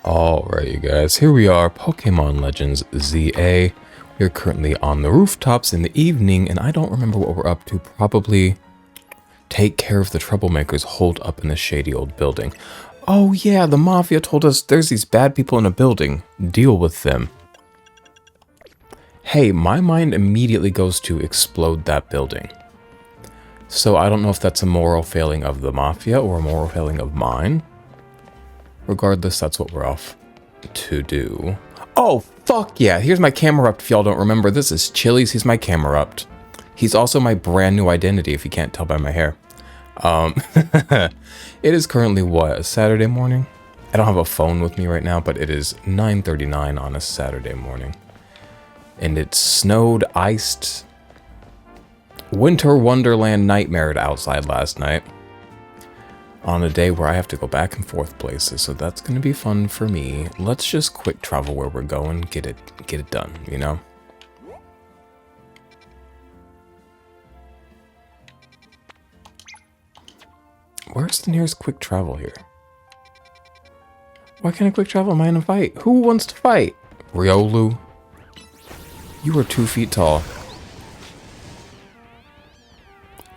Alright, you guys, here we are, Pokemon Legends ZA. We're currently on the rooftops in the evening, and I don't remember what we're up to. Probably take care of the troublemakers holed up in the shady old building. Oh yeah, the Mafia told us there's these bad people in a building. Deal with them. Hey, my mind immediately goes to explode that building. So I don't know if that's a moral failing of the Mafia or a moral failing of mine. Regardless, that's what we're off to do. Oh, fuck yeah. Here's my camera up if y'all don't remember. This is Chili's. He's my camera up. He's also my brand new identity if you can't tell by my hair. It is currently, what, a Saturday morning? I don't have a phone with me right now, but it is 9:39 on a Saturday morning. And it snowed, iced, winter wonderland nightmared outside last night. On a day where I have to go back and forth places, so that's gonna be fun for me. Let's just quick travel where we're going, get it done, you know? Where's the nearest quick travel here? Why can't I quick travel? Am I in a fight? Who wants to fight? Riolu? You are 2 feet tall.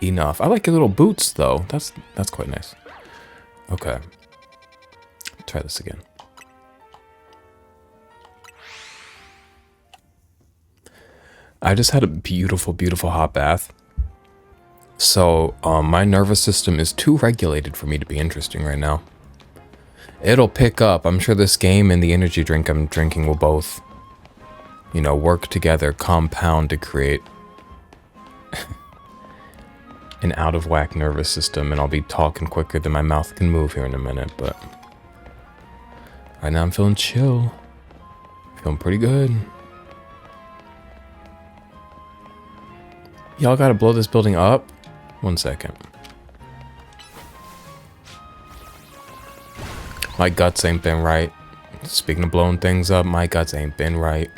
Enough. I like your little boots though. That's quite nice. Okay. Try this again. I just had a beautiful, beautiful hot bath. So, my nervous system is too regulated for me to be interesting right now. It'll pick up. I'm sure this game and the energy drink I'm drinking will both, you know, work together, compound to create an out-of-whack nervous system, and I'll be talking quicker than my mouth can move here in a minute, but right now I'm feeling chill. Feeling pretty good. Y'all gotta blow this building up? 1 second. My guts ain't been right. Speaking of blowing things up, my guts ain't been right.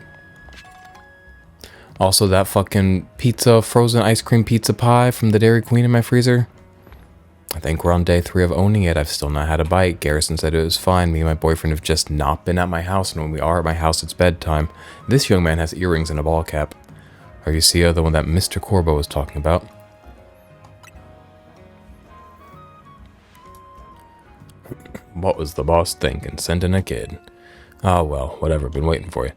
Also, that fucking pizza, frozen ice cream pizza pie from the Dairy Queen in my freezer. I think we're on day 3 of owning it. I've still not had a bite. Garrison said it was fine. Me and my boyfriend have just not been at my house, and when we are at my house, it's bedtime. This young man has earrings and a ball cap. Are you Sia, the one that Mr. Corbo was talking about? What was the boss thinking? Sending a kid. Oh well, whatever. Been waiting for you.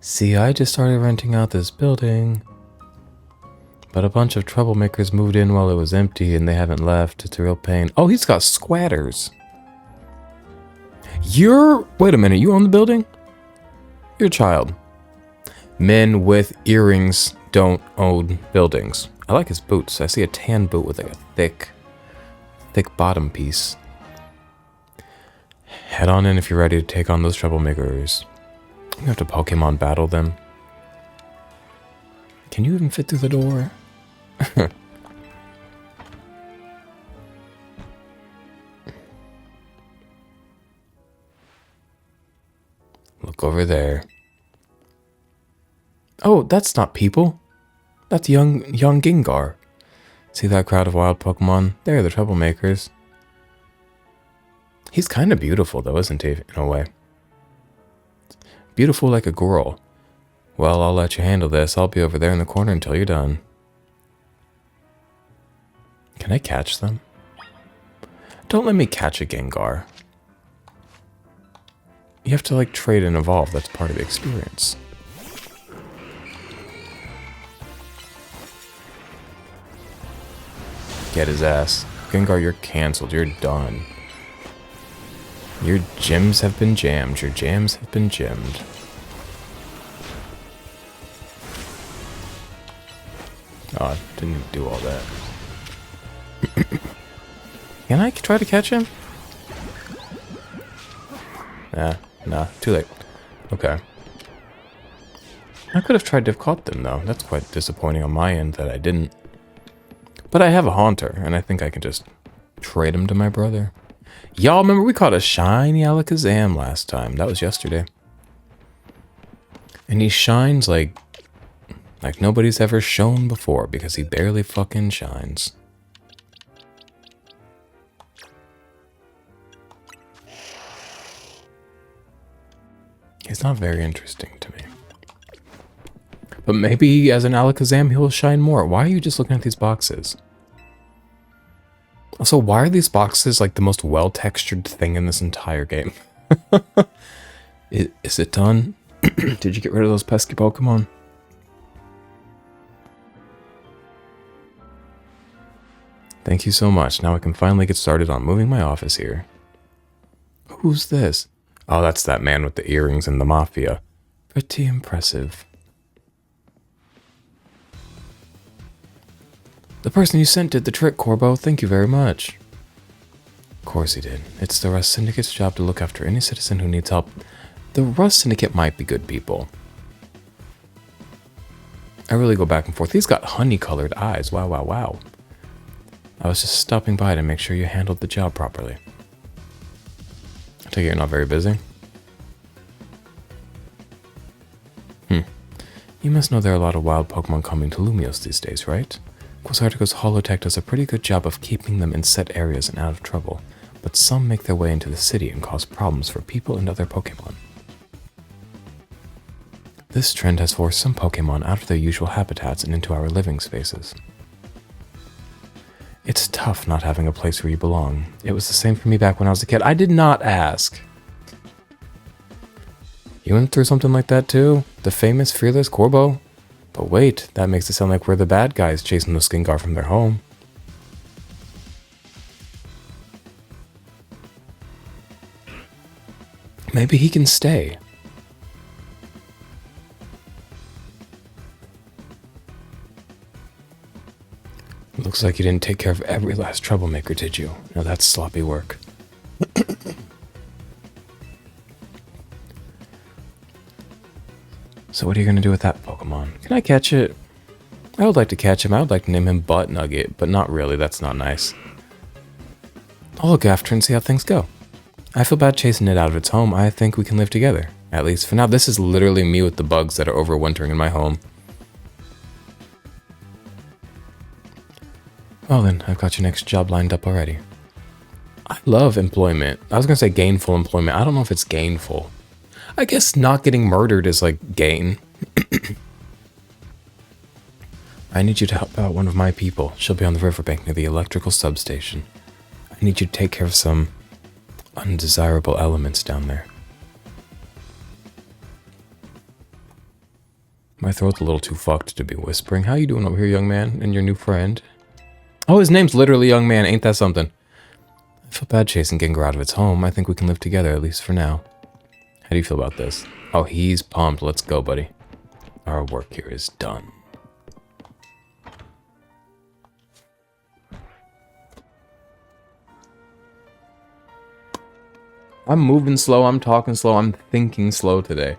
See, I just started renting out this building, but a bunch of troublemakers moved in while it was empty and they haven't left. It's a real pain. Oh, he's got squatters. Wait a minute, you own the building? You're a child. Men with earrings don't own buildings. I like his boots. I see a tan boot with like a thick bottom piece. Head on in if you're ready to take on those troublemakers. You have to Pokemon battle them. Can you even fit through the door? Look over there. Oh, that's not people. That's young Gengar. See that crowd of wild Pokemon? They're the troublemakers. He's kind of beautiful though, isn't he, in a way? Beautiful like a girl. Well, I'll let you handle this. I'll be over there in the corner until you're done. Can I catch them? Don't let me catch a Gengar. You have to, like, trade and evolve. That's part of the experience. Get his ass. Gengar, you're canceled. You're done. Your gyms have been jammed. Your jams have been gemmed. Oh, I didn't even do all that. Can I try to catch him? Nah, too late. Okay. I could have tried to have caught them, though. That's quite disappointing on my end that I didn't. But I have a Haunter, and I think I can just trade him to my brother. Y'all remember we caught a shiny Alakazam last time. That was yesterday. And he shines like nobody's ever shone before because he barely fucking shines. He's not very interesting to me. But maybe as an Alakazam, he will shine more. Why are you just looking at these boxes? Also, why are these boxes like the most well-textured thing in this entire game? Is it done? Did you get rid of those pesky Pokemon? Thank you so much. Now I can finally get started on moving my office here. Who's this? Oh, that's that man with the earrings and the Mafia. Pretty impressive. The person you sent did the trick, Corbo. Thank you very much. Of course he did. It's the Rust Syndicate's job to look after any citizen who needs help. The Rust Syndicate might be good people. I really go back and forth. He's got honey-colored eyes. Wow, wow, wow. I was just stopping by to make sure you handled the job properly. I take it you're not very busy? You must know there are a lot of wild Pokemon coming to Lumios these days, right? Quasartico's Holotech does a pretty good job of keeping them in set areas and out of trouble, but some make their way into the city and cause problems for people and other Pokemon. This trend has forced some Pokemon out of their usual habitats and into our living spaces. It's tough not having a place where you belong. It was the same for me back when I was a kid. I did not ask. You went through something like that too? The famous fearless Corbo? But wait, that makes it sound like we're the bad guys chasing the Skingar from their home. Maybe he can stay. Looks like you didn't take care of every last troublemaker, did you? Now that's sloppy work. So what are you going to do with that Pokemon? Can I catch it? I would like to catch him. I would like to name him Butt Nugget, but not really. That's not nice. I'll look after and see how things go. I feel bad chasing it out of its home. I think we can live together. At least for now. This is literally me with the bugs that are overwintering in my home. Well then, I've got your next job lined up already. I love employment. I was going to say gainful employment. I don't know if it's gainful. I guess not getting murdered is like gain. I need you to help out one of my people. She'll be on the riverbank near the electrical substation. I need you to take care of some undesirable elements down there. My throat's a little too fucked to be whispering. How you doing over here, young man, and your new friend? Oh, his name's literally Young Man. Ain't that something? I feel bad chasing Gengar out of its home. I think we can live together, at least for now. How do you feel about this? Oh, he's pumped. Let's go, buddy. Our work here is done. I'm moving slow. I'm talking slow. I'm thinking slow today.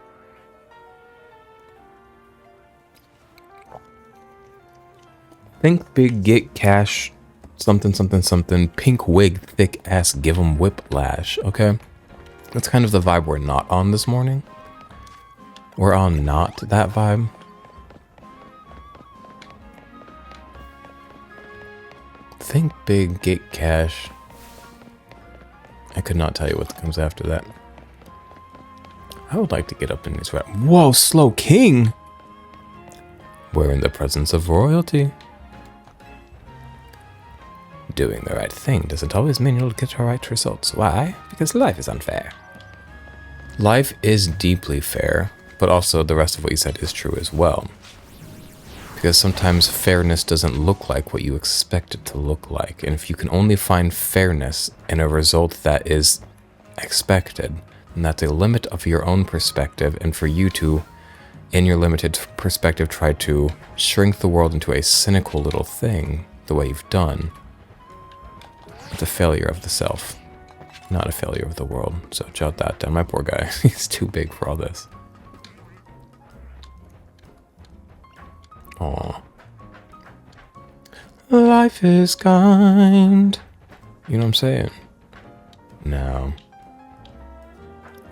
Think big, get cash, something, something, something, pink wig, thick ass, give 'em whiplash, okay? That's kind of the vibe we're not on this morning. We're on not that vibe. Think big, get cash. I could not tell you what comes after that. I would like to get up in these rap. Whoa, Slow King! We're in the presence of royalty. Doing the right thing doesn't always mean you'll get the right results. Why? Because life is unfair. Life is deeply fair, but also the rest of what you said is true as well. Because sometimes fairness doesn't look like what you expect it to look like. And if you can only find fairness in a result that is expected, then that's a limit of your own perspective. And for you to, in your limited perspective, try to shrink the world into a cynical little thing, the way you've done, it's a failure of the self, not a failure of the world. So jot that down. My poor guy, he's too big for all this. Aw. Life is kind. You know what I'm saying? No.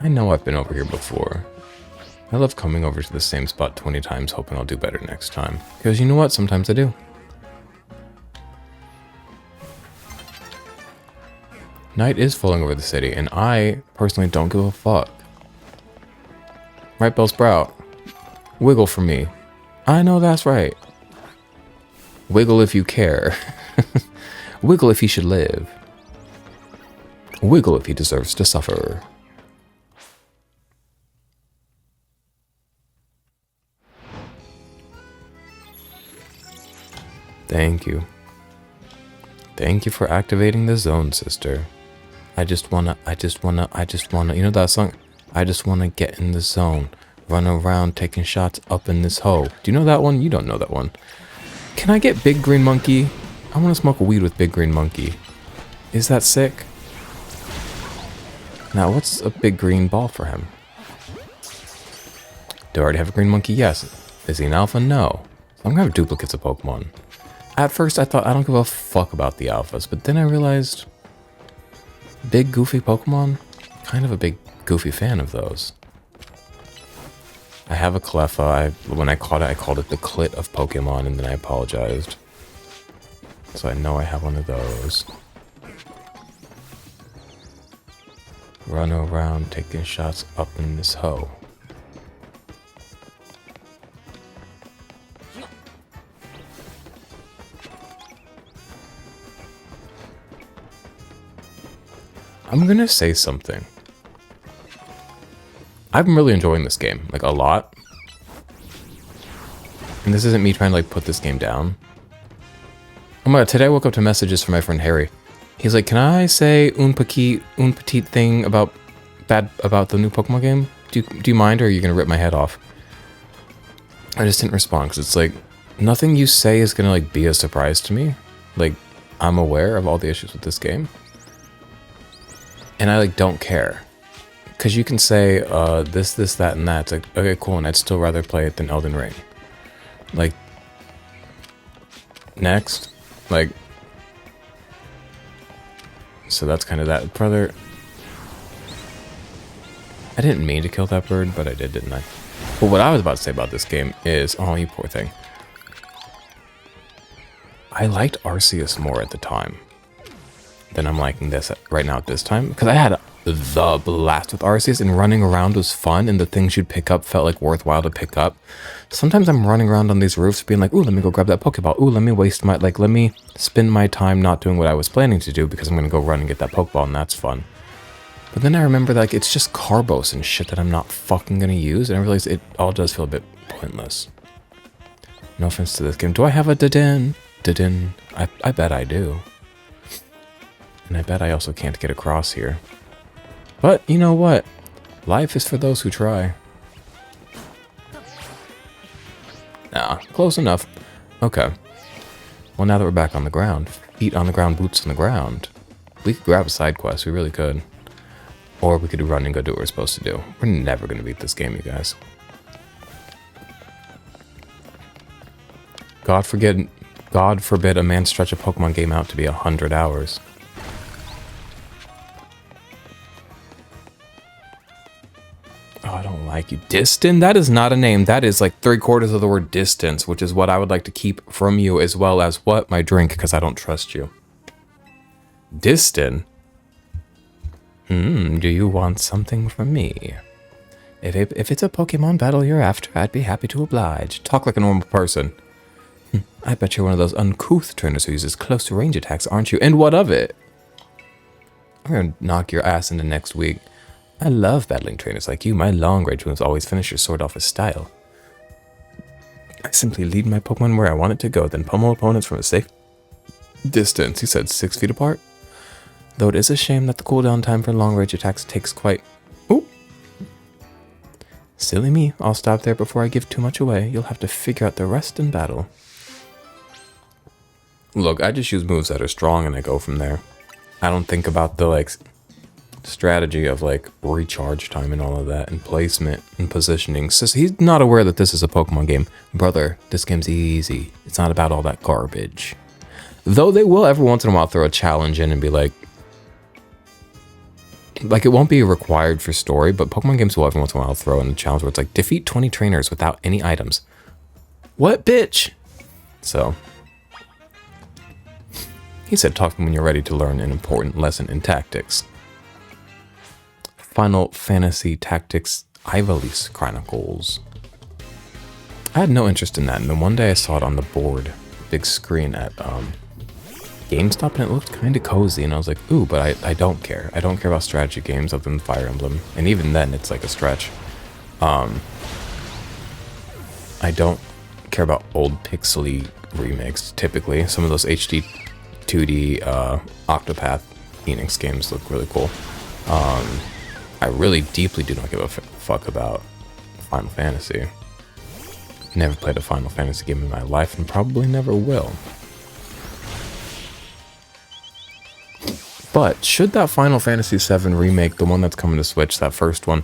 I know I've been over here before. I love coming over to the same spot 20 times hoping I'll do better next time. Because you know what? Sometimes I do. Night is falling over the city, and I personally don't give a fuck. Right, Bellsprout? Wiggle for me. I know that's right. Wiggle if you care. Wiggle if he should live. Wiggle if he deserves to suffer. Thank you. Thank you for activating the zone, sister. I just wanna, you know that song? I just wanna get in the zone. Run around taking shots up in this hole. Do you know that one? You don't know that one. Can I get Big Green Monkey? I wanna smoke a weed with Big Green Monkey. Is that sick? Now, what's a big green ball for him? Do I already have a green monkey? Yes. Is he an alpha? No. So I'm gonna have duplicates of Pokemon. At first, I thought I don't give a fuck about the alphas, but then I realized big goofy Pokemon, kind of a big goofy fan of those. I have a Cleffa. When I caught it, I called it the clit of Pokemon, and then I apologized. So I know I have one of those. Run around taking shots up in this hole. I'm gonna say something. I've been really enjoying this game, like a lot. And this isn't me trying to like put this game down. Oh my god, today I woke up to messages from my friend Harry. He's like, can I say un petit thing about the new Pokemon game? Do you mind, or are you gonna rip my head off? I just didn't respond, because it's like, nothing you say is gonna like be a surprise to me. Like, I'm aware of all the issues with this game. And I like don't care. Because you can say this, that, and that. It's like, okay, cool, and I'd still rather play it than Elden Ring. Like, next. Like, so that's kind of that. Brother, I didn't mean to kill that bird, but I did, didn't I? But what I was about to say about this game is, oh, you poor thing. I liked Arceus more at the time than I'm liking this right now at this time. Because I had the blast with Arceus, and running around was fun, and the things you'd pick up felt like worthwhile to pick up. Sometimes I'm running around on these roofs being like, ooh, let me go grab that Pokeball. Ooh, let me waste my, like, let me spend my time not doing what I was planning to do because I'm going to go run and get that Pokeball, and that's fun. But then I remember that, like, it's just Carbos and shit that I'm not fucking going to use, and I realize it all does feel a bit pointless. No offense to this game. Do I have a Didin? Didin? I bet I do. And I bet I also can't get across here. But, you know what? Life is for those who try. Nah, close enough. Okay. Well, now that we're back on the ground, feet on the ground, boots on the ground, we could grab a side quest, we really could. Or we could run and go do what we're supposed to do. We're never going to beat this game, you guys. God forbid a man stretch a Pokemon game out to be 100 hours. Oh, I don't like you. Distant? That is not a name. That is like 3/4 of the word distance, which is what I would like to keep from you, as well as what? My drink, because I don't trust you. Distant? Do you want something from me? If it's a Pokemon battle you're after, I'd be happy to oblige. Talk like a normal person. I bet you're one of those uncouth trainers who uses close-range attacks, aren't you? And what of it? I'm gonna knock your ass into next week. I love battling trainers like you. My long-range moves always finish your sword off with style. I simply lead my Pokemon where I want it to go, then pummel opponents from a safe distance. He said 6 feet apart. Though it is a shame that the cooldown time for long-range attacks takes quite... Ooh! Silly me. I'll stop there before I give too much away. You'll have to figure out the rest in battle. Look, I just use moves that are strong and I go from there. I don't think about the, like, strategy of, like, recharge time and all of that, and placement and positioning. So he's not aware that this is a Pokemon game. Brother, this game's easy. It's not about all that garbage. Though they will every once in a while throw a challenge in and be like, it won't be required for story, but Pokemon games will every once in a while throw in a challenge where it's like, defeat 20 trainers without any items. What, bitch? So, he said, talk to me when you're ready to learn an important lesson in tactics. Final Fantasy Tactics Ivalice Chronicles. I had no interest in that, and then one day I saw it on the board, big screen at GameStop, and it looked kind of cozy, and I was like, ooh, but I don't care. I don't care about strategy games other than Fire Emblem, and even then, it's like a stretch. I don't care about old pixely remakes, typically. Some of those HD 2D Octopath Phoenix games look really cool. I really deeply do not give a fuck about Final Fantasy. Never played a Final Fantasy game in my life and probably never will. But should that Final Fantasy VII remake, the one that's coming to Switch, that first one,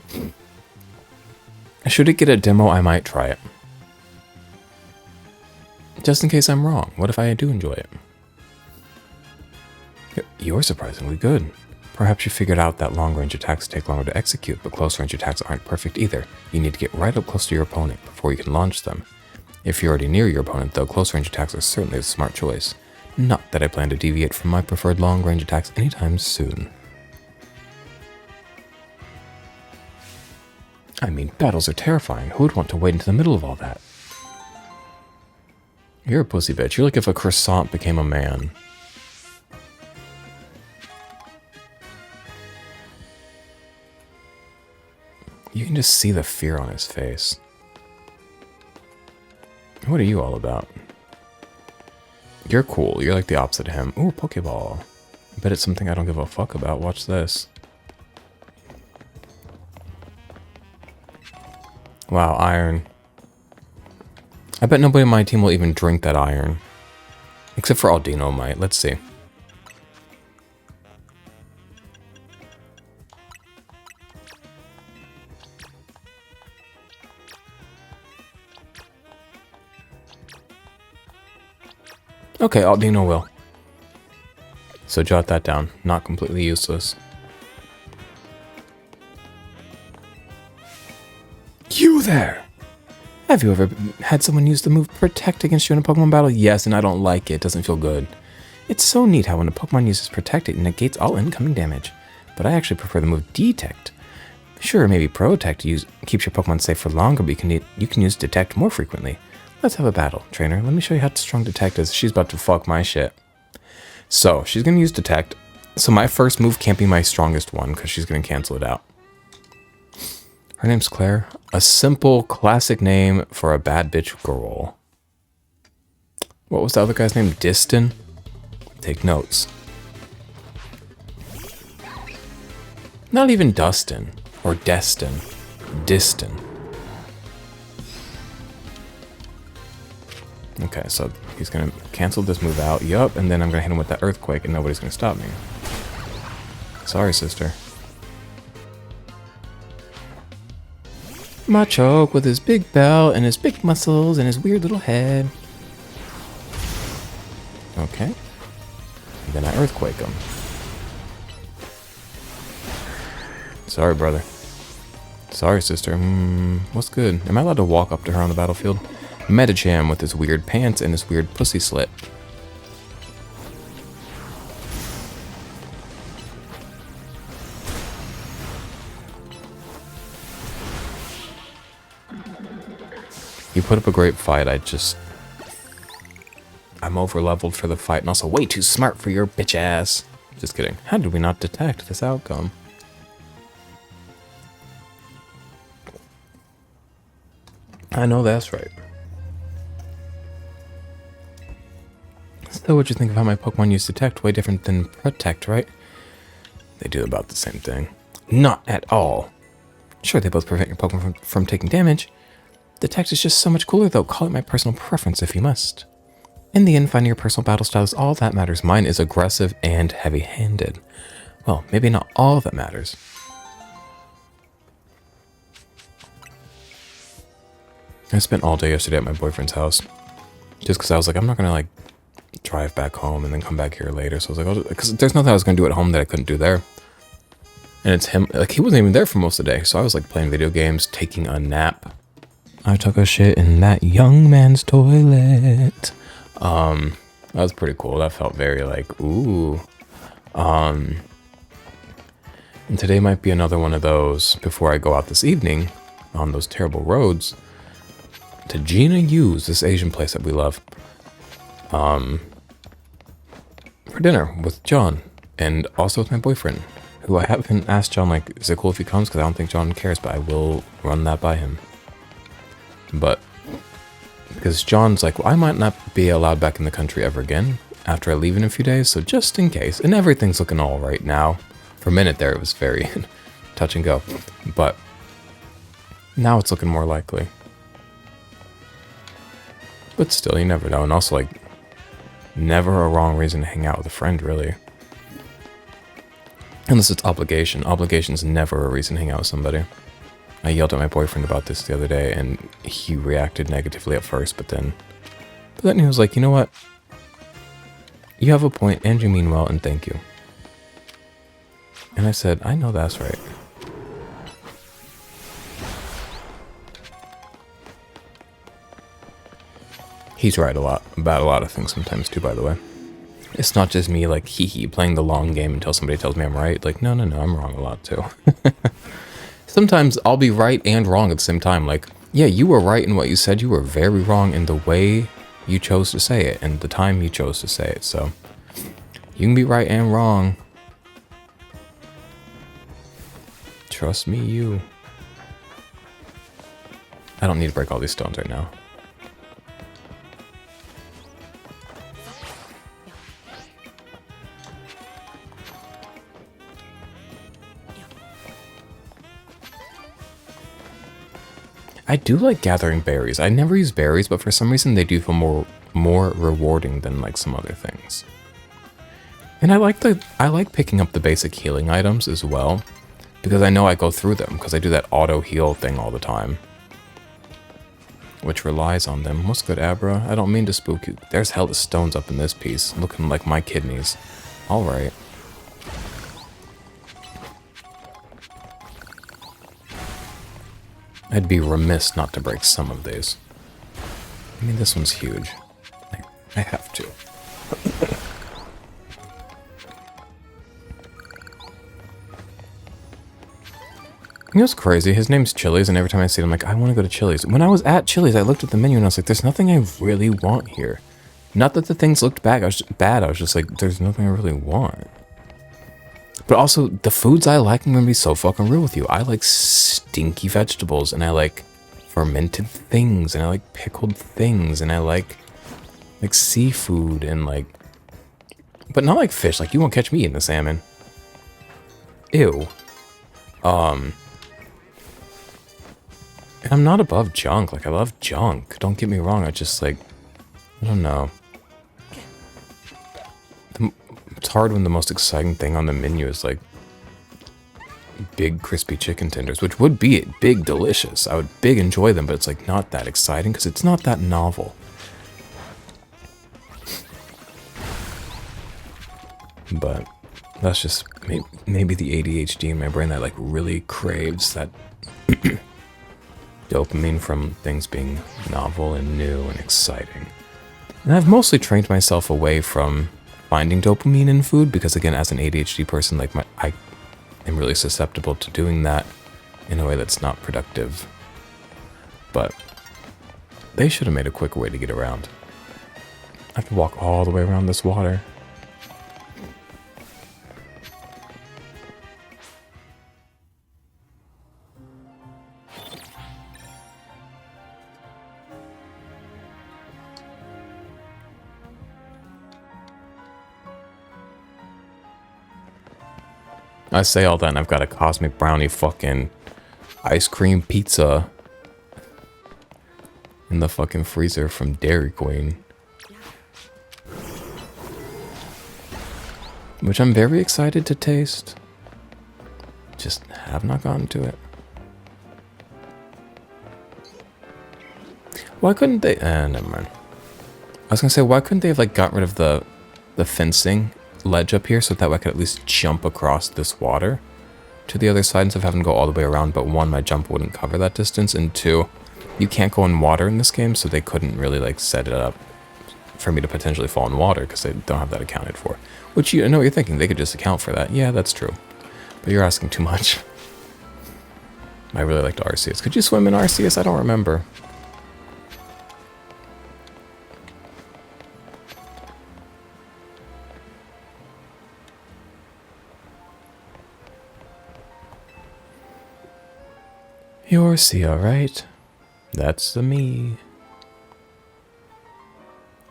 should it get a demo, I might try it. Just in case I'm wrong. What if I do enjoy it? You're surprisingly good. Perhaps you figured out that long-range attacks take longer to execute, but close-range attacks aren't perfect either. You need to get right up close to your opponent before you can launch them. If you're already near your opponent, though, close-range attacks are certainly a smart choice. Not that I plan to deviate from my preferred long-range attacks anytime soon. I mean, battles are terrifying. Who would want to wait into the middle of all that? You're a pussy bitch. You're like if a croissant became a man. You can just see the fear on his face. What are you all about? You're cool. You're like the opposite of him. Ooh, Pokeball. I bet it's something I don't give a fuck about. Watch this. Wow, iron. I bet nobody on my team will even drink that iron. Except for Aldino might. Let's see. Okay, Aldino will. So jot that down. Not completely useless. You there! Have you ever had someone use the move Protect against you in a Pokemon battle? Yes, and I don't like it. It doesn't feel good. It's so neat how when a Pokemon uses Protect, it negates all incoming damage. But I actually prefer the move Detect. Sure, maybe Protect keeps your Pokemon safe for longer, but you can use Detect more frequently. Let's have a battle, trainer. Let me show you how strong Detect is. She's about to fuck my shit. So, she's going to use Detect. So my first move can't be my strongest one, because she's going to cancel it out. Her name's Claire. A simple, classic name for a bad bitch girl. What was the other guy's name? Diston? Take notes. Not even Dustin. Or Destin. Diston. Okay, so he's going to cancel this move out. Yup, and then I'm going to hit him with that Earthquake and nobody's going to stop me. Sorry, sister. Machoke with his big bell and his big muscles and his weird little head. Okay. And then I Earthquake him. Sorry, brother. Sorry, sister. What's good? Am I allowed to walk up to her on the battlefield? Metacham with his weird pants and his weird pussy slit. You put up a great fight. I'm over leveled for the fight and also way too smart for your bitch ass. Just kidding. How did we not detect this outcome? I know that's right. So what'd you think of how my Pokemon use Detect? Way different than Protect, right? They do about the same thing. Not at all. Sure, they both prevent your Pokemon from taking damage. Detect is just so much cooler though. Call it my personal preference if you must. In the end, finding your personal battle style is all that matters. Mine is aggressive and heavy-handed. Well, maybe not all that matters. I spent all day yesterday at my boyfriend's house. Just because I was like, I'm not going to like drive back home and then come back here later. So I was like, because there's nothing I was going to do at home that I couldn't do there. And it's him, like he wasn't even there for most of the day. So I was like playing video games, taking a nap. I took a shit in that young man's toilet. That was pretty cool. That felt very like, ooh. And today might be another one of those before I go out this evening. on those terrible roads to Gina Yu's, this Asian place that we love, for dinner with John and also with my boyfriend, who I haven't asked John, like, is it cool if he comes? Because I don't think John cares, but I will run that by him. But because John's like, well, I might not be allowed back in the country ever again after I leave in a few days, so just in case. And everything's looking all right now. For a minute there, it was very touch and go. But now it's looking more likely. But still, you never know. And also, like, never a wrong reason to hang out with a friend, really. Unless it's obligation. Obligation's never a reason to hang out with somebody. I yelled at my boyfriend about this the other day, and he reacted negatively at first, but then he was like, you know what? You have a point, and you mean well, and thank you. And I said, I know that's right. He's right about a lot of things sometimes too, by the way. It's not just me, like, hee playing the long game until somebody tells me I'm right. Like, no, I'm wrong a lot too. Sometimes I'll be right and wrong at the same time. Like, yeah, you were right in what you said. You were very wrong in the way you chose to say it and the time you chose to say it. So you can be right and wrong. Trust me, you. I don't need to break all these stones right now. I do like gathering berries. I never use berries, but for some reason they do feel more rewarding than like some other things. And I like picking up the basic healing items as well, because I know I go through them, because I do that auto heal thing all the time, which relies on them. What's good, Abra? I don't mean to spook you. There's hella stones up in this piece, looking like my kidneys. All right. I'd be remiss not to break some of these. I mean, this one's huge. I have to. You know what's crazy? His name's Chili's, and every time I see it, I'm like, I want to go to Chili's. When I was at Chili's, I looked at the menu and I was like, there's nothing I really want here. Not that the things looked bad. I was just like, there's nothing I really want. But also, the foods I like, I'm going to be so fucking real with you. I like stinky vegetables, and I like fermented things, and I like pickled things, and I like seafood, and like... But not like fish. Like, you won't catch me eating a salmon. Ew. And I'm not above junk. Like, I love junk. Don't get me wrong. I just, like... I don't know. It's hard when the most exciting thing on the menu is like big crispy chicken tenders, which would be big delicious. I would big enjoy them, but it's like not that exciting because it's not that novel. But that's just maybe the ADHD in my brain that like really craves that dopamine from things being novel and new and exciting. And I've mostly trained myself away from finding dopamine in food because, again, as an ADHD person, like I am really susceptible to doing that in a way that's not productive. But they should have made a quicker way to get around. I have to walk all the way around this water. I say all that and I've got a cosmic brownie fucking ice cream pizza in the fucking freezer from Dairy Queen. Which I'm very excited to taste. Just have not gotten to it. Why couldn't they... never mind. I was gonna say, why couldn't they have like got rid of the fencing ledge up here so that way I could at least jump across this water to the other side instead of having to go all the way around? But one, my jump wouldn't cover that distance, and two, you can't go in water in this game, so they couldn't really like set it up for me to potentially fall in water because they don't have that accounted for. Which, you know what you're thinking, they could just account for that. Yeah, that's true. But you're asking too much. I really liked Arceus. Could you swim in Arceus? I don't remember. You're Sia, right? That's the me.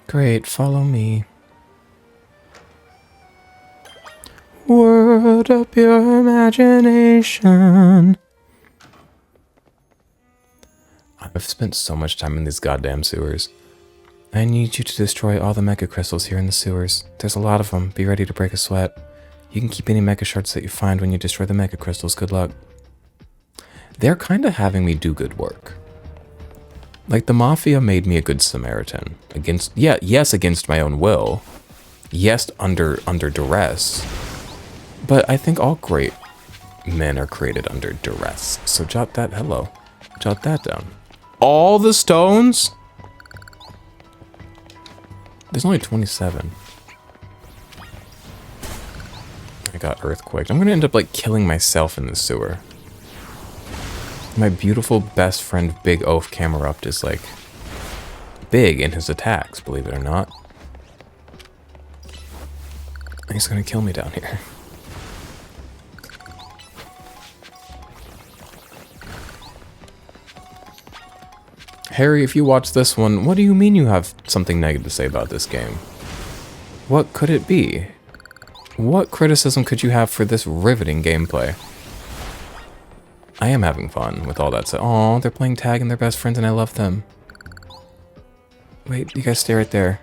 Great, follow me. Word up your imagination. I've spent so much time in these goddamn sewers. I need you to destroy all the mecha crystals here in the sewers. There's a lot of them. Be ready to break a sweat. You can keep any mecha shards that you find when you destroy the mecha crystals. Good luck. They're kind of having me do good work. Like, the Mafia made me a good Samaritan. Against my own will. Yes, under duress. But I think all great men are created under duress. So jot that down. All the stones? There's only 27. I got earthquaked. I'm gonna end up, like, killing myself in the sewer. My beautiful best friend Big Oaf Camerupt is, like, big in his attacks, believe it or not. He's gonna kill me down here. Harry, if you watch this one, what do you mean you have something negative to say about this game? What could it be? What criticism could you have for this riveting gameplay? I am having fun with all that. So, aw, they're playing tag and they're best friends and I love them. Wait, you guys stay right there.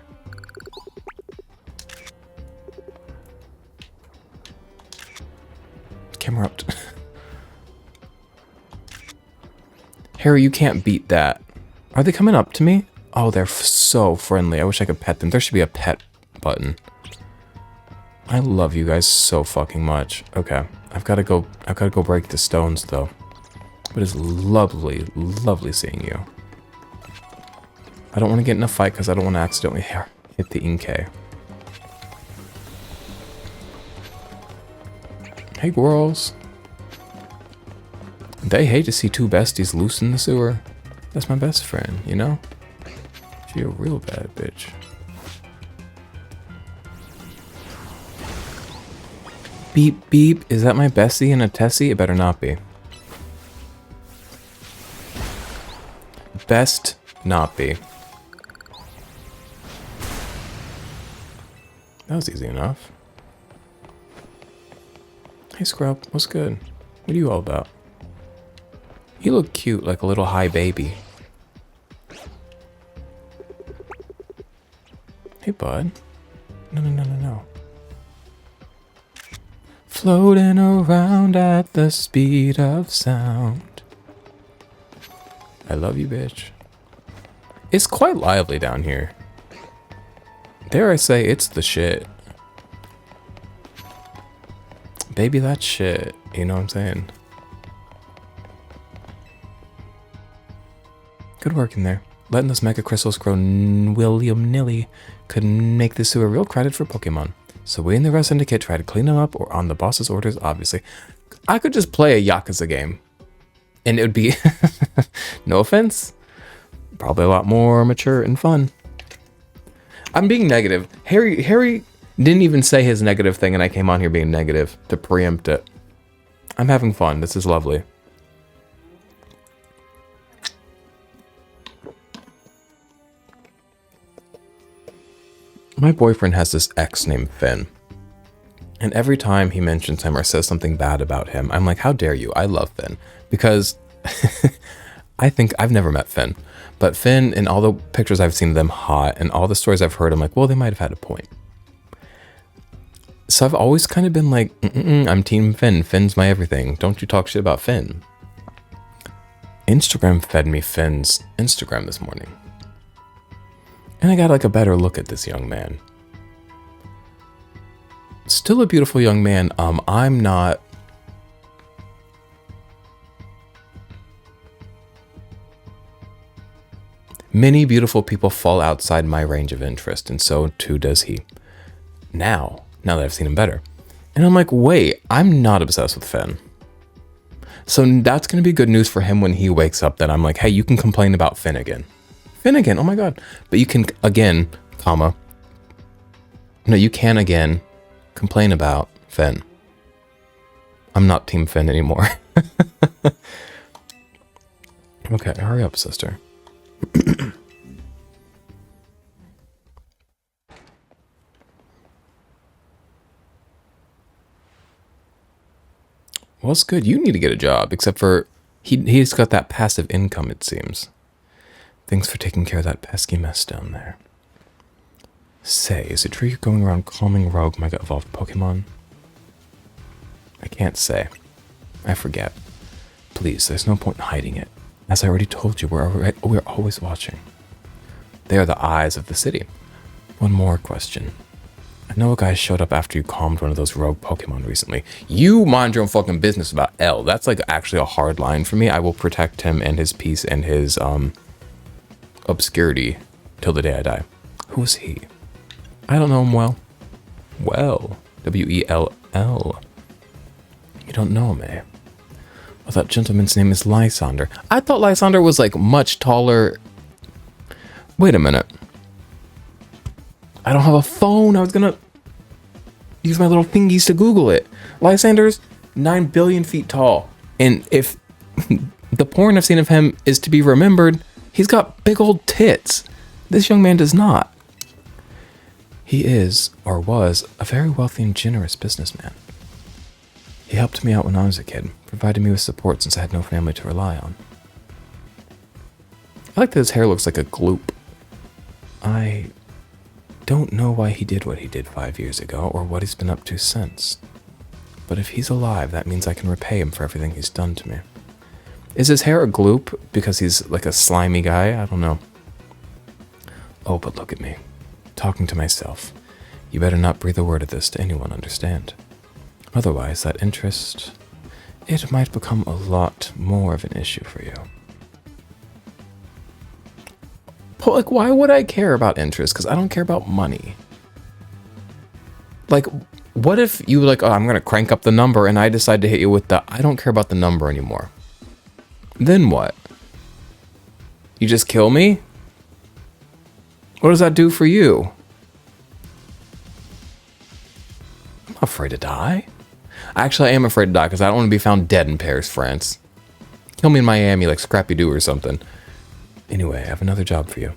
Camera up. Harry, you can't beat that. Are they coming up to me? Oh, they're so friendly. I wish I could pet them. There should be a pet button. I love you guys so fucking much. Okay, I've got to go break the stones though. But it's lovely, lovely seeing you. I don't want to get in a fight because I don't want to accidentally hit the Inkay. Hey, girls. They hate to see two besties loose in the sewer. That's my best friend, you know? She a real bad bitch. Beep, beep. Is that my bestie and a Tessie? It better not be. Best not be. That was easy enough. Hey, Scrub. What's good? What are you all about? You look cute, like a little high baby. Hey, bud. No. Floating around at the speed of sound. I love you, bitch. It's quite lively down here. Dare I say, it's the shit. Baby, that's shit. You know what I'm saying? Good work in there. Letting those mega crystals grow willy-nilly could make this sewer real credit for Pokemon. So we and the rest Syndicate try to clean them up or on the boss's orders, obviously. I could just play a Yakuza game. And it would be, no offense, probably a lot more mature and fun. I'm being negative. Harry didn't even say his negative thing and I came on here being negative to preempt it. I'm having fun. This is lovely. My boyfriend has this ex named Finn. And every time he mentions him or says something bad about him, I'm like, how dare you? I love Finn. Because I think I've never met Finn. But Finn, in all the pictures I've seen of them hot and all the stories I've heard, I'm like, well, they might have had a point. So I've always kind of been like, I'm Team Finn. Finn's my everything. Don't you talk shit about Finn. Instagram fed me Finn's Instagram this morning. And I got like a better look at this young man. Still a beautiful young man. I'm not. Many beautiful people fall outside my range of interest, and so too does he. Now that I've seen him better. And I'm like, wait, I'm not obsessed with Finn. So that's going to be good news for him when he wakes up. That I'm like, hey, you can complain about Finnegan. Finnegan, oh my god. But you can, again, comma. No, you can, again, complain about Finn. I'm not Team Finn anymore. Okay, hurry up, sister. Well, it's good. You need to get a job, except for he's got that passive income, it seems. Thanks for taking care of that pesky mess down there. Say, is it true you're going around calming Rogue Mega Evolved Pokemon? I can't say. I forget. Please, there's no point in hiding it. As I already told you, we're always watching. They are the eyes of the city. One more question. I know a guy showed up after you calmed one of those rogue Pokemon recently. You mind your own fucking business about L. That's like actually a hard line for me. I will protect him and his peace and his obscurity till the day I die. Who is he? I don't know him well. Well, W-E-L-L. You don't know him, eh? Well, that gentleman's name is Lysander. I thought Lysander was like much taller. Wait a minute. I don't have a phone. I was gonna use my little fingies to Google it. Lysander's 9 billion feet tall. And if the porn I've seen of him is to be remembered, he's got big old tits. This young man does not. He is, or was, a very wealthy and generous businessman. He helped me out when I was a kid, provided me with support since I had no family to rely on. I like that his hair looks like a gloop. I don't know why he did what he did 5 years ago, or what he's been up to since. But if he's alive, that means I can repay him for everything he's done to me. Is his hair a gloop because he's like a slimy guy? I don't know. Oh, but look at me. Talking to myself. You better not breathe a word of this to anyone, understand? Otherwise, that interest, it might become a lot more of an issue for you. But like, why would I care about interest? Because I don't care about money. Like, what if you like, oh, I'm going to crank up the number and I decide to hit you with the, I don't care about the number anymore. Then what? You just kill me? What does that do for you? I'm not afraid to die. Actually, I am afraid to die because I don't want to be found dead in Paris, France. Kill me in Miami like Scrappy Doo or something. Anyway, I have another job for you.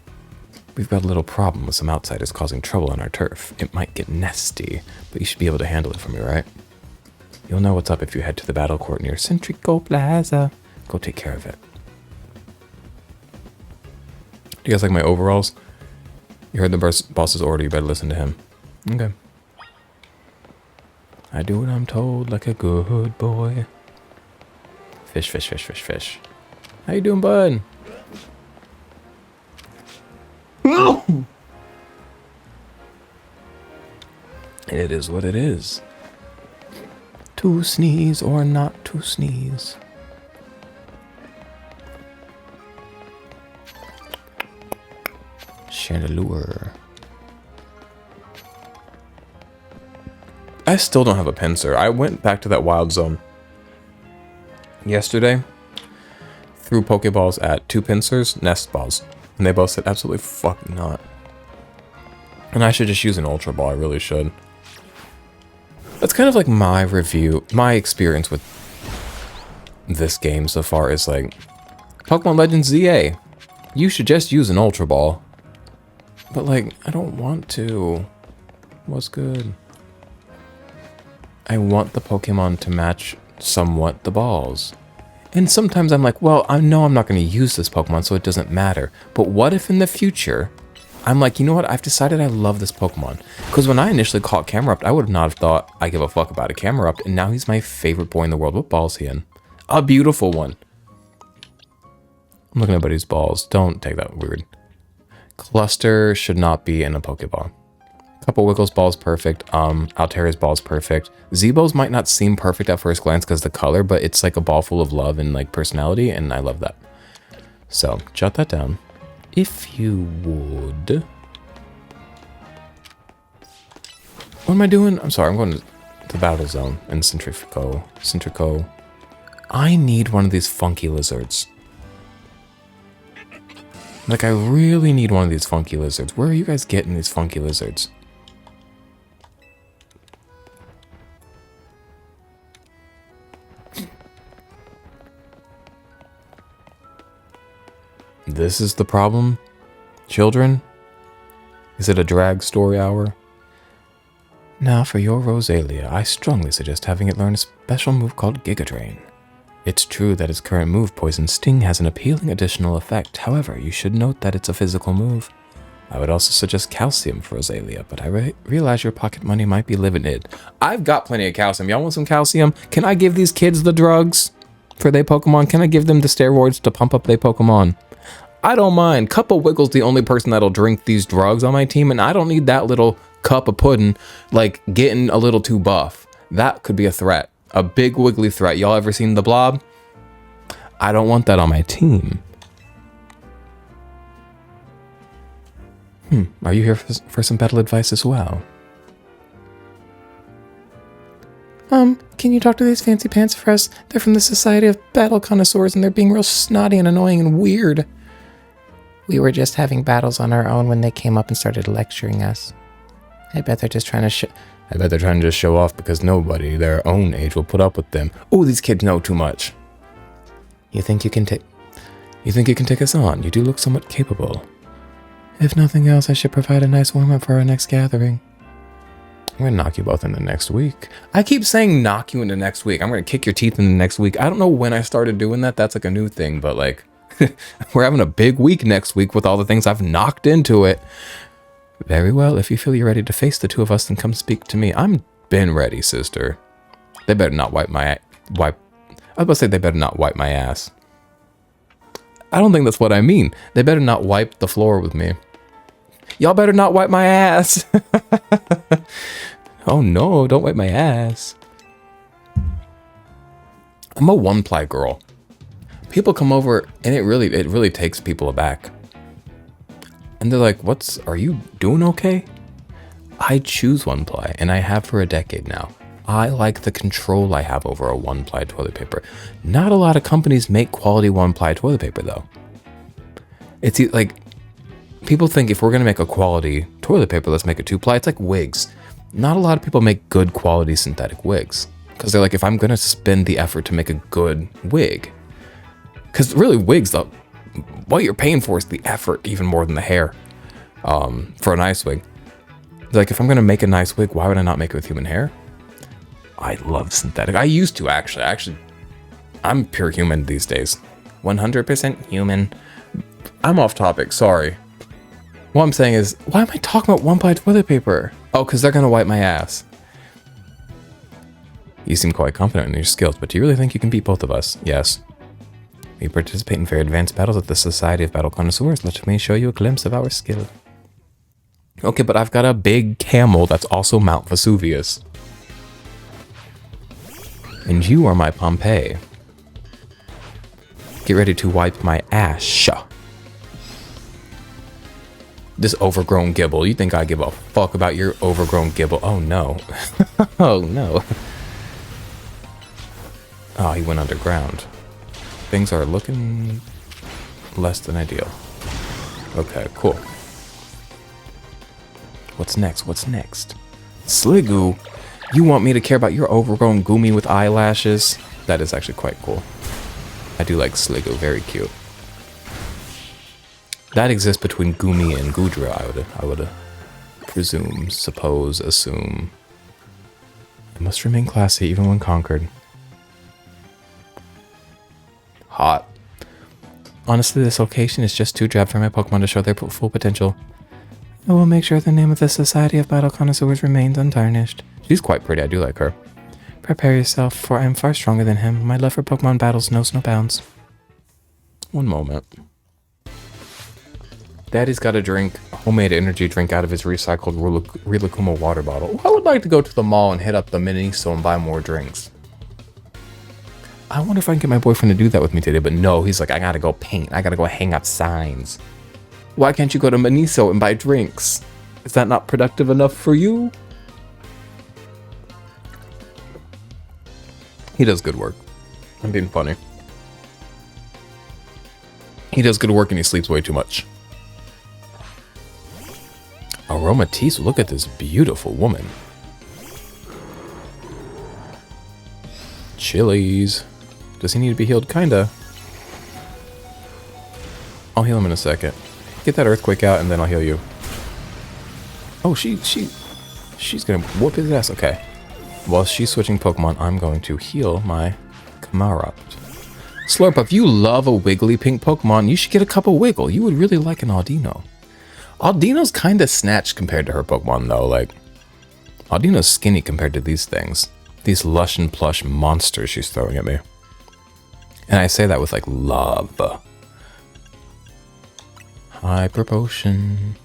We've got a little problem with some outsiders causing trouble on our turf. It might get nasty, but you should be able to handle it for me, right? You'll know what's up if you head to the battle court near Centrico Plaza. Go take care of it. Do you guys like my overalls? You heard the boss's order, you better listen to him. Okay. I do what I'm told like a good boy. Fish, fish, fish, fish, fish. How you doing, bud? It is what it is. To sneeze or not to sneeze. Chandelure. I still don't have a pincer. I went back to that wild zone yesterday, threw Pokeballs at 2 pincers, nest balls, and they both said absolutely fuck not. And I should just use an Ultra Ball, I really should. That's kind of like my review, my experience with this game so far is like, Pokemon Legends ZA, you should just use an Ultra Ball. But like, I don't want to. What's good? I want the Pokemon to match somewhat the balls. And sometimes I'm like, well, I know I'm not going to use this Pokemon, so it doesn't matter. But what if in the future, I'm like, you know what? I've decided I love this Pokemon. Because when I initially caught Camerupt, I would not have thought I give a fuck about a Camerupt. And now he's my favorite boy in the world. What ball is he in? A beautiful one. I'm looking at Buddy's balls. Don't take that weird. Cluster should not be in a Pokeball. Couple Wiggles ball's perfect. Alteria's ball's perfect. Zeebo's might not seem perfect at first glance because the color, but it's like a ball full of love and like personality, and I love that. So jot that down, if you would. What am I doing? I'm sorry. I'm going to the battle zone in Centrico. I need one of these funky lizards. Like, I really need one of these funky lizards. Where are you guys getting these funky lizards? This is the problem? Children? Is it a drag story hour? Now for your Rosalia, I strongly suggest having it learn a special move called Giga Drain. It's true that its current move, Poison Sting, has an appealing additional effect. However, you should note that it's a physical move. I would also suggest calcium for Rosalia, but I realize your pocket money might be limited. I've got plenty of calcium. Y'all want some calcium? Can I give these kids the drugs for their Pokemon? Can I give them the steroids to pump up their Pokemon? I don't mind. Cup of Wiggle's the only person that'll drink these drugs on my team, and I don't need that little cup of pudding, like, getting a little too buff. That could be a threat. A big wiggly threat. Y'all ever seen the Blob? I don't want that on my team. Are you here for some battle advice as well? Can you talk to these fancy pants for us? They're from the Society of Battle Connoisseurs, and they're being real snotty and annoying and weird. We were just having battles on our own when they came up and started lecturing us. I bet they're just trying to show off because nobody their own age will put up with them. Oh, these kids know too much. You think you can take us on? You do look somewhat capable. If nothing else, I should provide a nice warm-up for our next gathering. I'm gonna knock you both into next week. I keep saying knock you into next week. I'm gonna kick your teeth into next week. I don't know when I started doing that. That's like a new thing, but like, we're having a big week next week with all the things I've knocked into it. Very well, if you feel you're ready to face the two of us, then come speak to me. I'm been ready, sister. They better not wipe my ass. I don't think that's what I mean. They better not wipe the floor with me. Y'all better not wipe my ass. Oh no, don't wipe my ass. I'm a one-ply girl. People come over and it really takes people aback. And they're like, are you doing okay? I choose one-ply, and I have for a decade now. I like the control I have over a one-ply toilet paper. Not a lot of companies make quality one-ply toilet paper, though. It's like, people think if we're going to make a quality toilet paper, let's make it two-ply. It's like wigs. Not a lot of people make good quality synthetic wigs. Because they're like, if I'm going to spend the effort to make a good wig. Because really, wigs, though, what you're paying for is the effort even more than the hair for a nice wig. Like, if I'm going to make a nice wig, why would I not make it with human hair? I love synthetic. I used to, actually. I'm pure human these days. 100% human. I'm off topic, sorry. What I'm saying is, why am I talking about one-ply toilet paper? Oh, because they're going to wipe my ass. You seem quite confident in your skills, but do you really think you can beat both of us? Yes. We participate in very advanced battles at the Society of Battle Connoisseurs. Let me show you a glimpse of our skill. Okay, but I've got a big camel that's also Mount Vesuvius. And you are my Pompeii. Get ready to wipe my ass. This overgrown Gibble. You think I give a fuck about your overgrown Gibble? Oh no. Oh no. Oh, he went underground. Things are looking less than ideal. Okay, cool. What's next? Sliggoo? You want me to care about your overgrown Goomy with eyelashes? That is actually quite cool. I do like Sliggoo, very cute. That exists between Goomy and Goodra, I would presume, suppose, assume. I must remain classy even when conquered. Hot. Honestly, this location is just too drab for my Pokemon to show their full potential. I will make sure the name of the Society of Battle Connoisseurs remains untarnished. She's quite pretty, I do like her. Prepare yourself, for I am far stronger than him. My love for Pokemon battles knows no bounds. One moment. Daddy's got a homemade energy drink out of his recycled Rilakkuma water bottle. I would like to go to the mall and hit up the Miniso and buy more drinks. I wonder if I can get my boyfriend to do that with me today, but no, he's like, I gotta go paint. I gotta go hang up signs. Why can't you go to Miniso and buy drinks? Is that not productive enough for you? He does good work. I'm being funny. He does good work and he sleeps way too much. Aromatisse, look at this beautiful woman. Chilies. Does he need to be healed? Kinda. I'll heal him in a second. Get that earthquake out and then I'll heal you. Oh, she's gonna whoop his ass. Okay. While she's switching Pokemon, I'm going to heal my Camerupt. Slurp, if you love a wiggly pink Pokemon, you should get a cup of Wiggle. You would really like an Audino. Audino's kind of snatched compared to her Pokemon, though. Like, Audino's skinny compared to these things. These lush and plush monsters she's throwing at me. And I say that with, like, love. Hyper Potion.